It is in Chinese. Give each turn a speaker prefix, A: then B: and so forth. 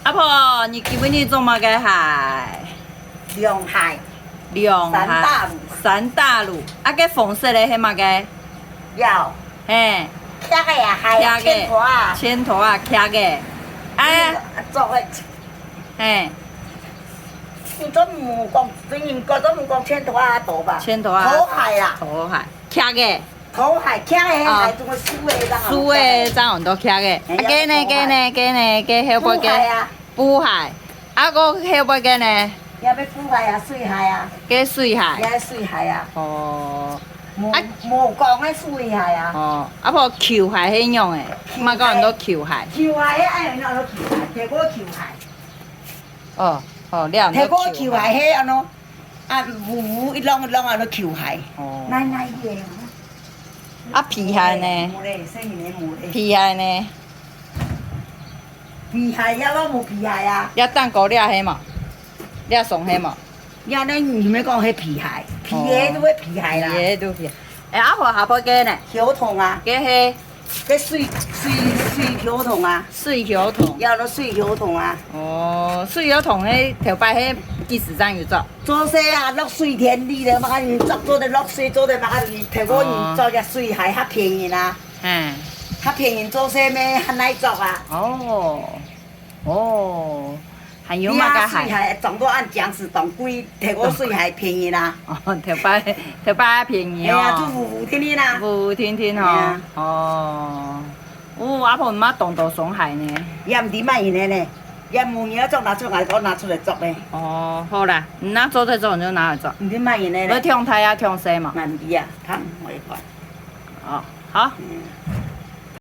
A: 阿婆，你今年种乜嘅海？
B: 龍蟹、
A: 龍
B: 三大路
A: 三大路，啊個紅色嘅係乜嘅？
B: 有
A: 嘿，
B: 茄嘅啊，係啊，千頭啊，
A: 千頭啊，茄嘅，啊，
B: 做嘅，
A: 嘿，
B: 你都唔講，你覺得唔講千頭啊多吧？
A: 千頭啊，
B: 土蟹啦，
A: 土蟹，茄嘅，
B: 土蟹，茄嘅係仲係酥嘅，咋？
A: 酥嘅爭好多茄嘅，啊嘅呢嘅呢嘅呢嘅後背
B: ปู蟹
A: 嘅，
B: 啊，
A: ปู蟹，啊個後背嘅呢，
B: 有咩ปู蟹啊，水蟹啊，
A: 嘅水蟹，
B: 有水蟹啊，
A: 哦。
B: 冇講嘅水蟹啊，
A: 哦，阿婆橋蟹係用嘅，唔係講人都橋蟹。
B: 橋蟹啊，有攞橋蟹，睇嗰個橋蟹。
A: 哦，哦，你又
B: 睇嗰個橋蟹喺安咯，啊糊一啷一啷啊，都橋蟹，
A: 哦，
B: 奶奶嘢。
A: 啊皮蟹呢？
B: 冇咧，雖然你冇咧。
A: 皮蟹呢？
B: 皮蟹有冇冇皮蟹啊？
A: 一單嗰啲係嘛？你送係嘛？
B: 有咧，唔咩講係皮蟹，皮嘢都係皮蟹啦。
A: 嘢都皮。誒，阿婆下坡嘅呢？
B: 條筒啊，
A: 嘅係
B: 嘅水條筒啊，
A: 水橋桶。
B: 有咗水條筒啊。
A: 哦，水橋桶喺頭擺喺幾時爭要做？
B: 做些啊，落水田里咧，嘛人做得落水，做得嘛人睇嗰人做隻水蟹較便宜啦，
A: 嗯。
B: 較便宜做些咩較耐做啊。
A: 哦。哦。還有
B: 你
A: 乜嘅
B: 水
A: 蟹？
B: 蟹撞到按醬是當貴，睇嗰水蟹便宜啦。
A: 哦，頭擺便宜
B: 係啊，
A: 哦。
B: 做糊糊天天啦。
A: 胡天天嗬，哦，阿婆唔媽當到送蟹呢？
B: 也唔點乜嘢呢？也冇嘢做，拿出嚟我拿出嚟做咧。
A: 哦，好啦，唔拿做就做就拿嚟做。
B: 唔點乜嘢呢？
A: 你聽睇下聽細嘛？
B: 唔係啊，睇我一塊。
A: 哦，好。
B: 嗯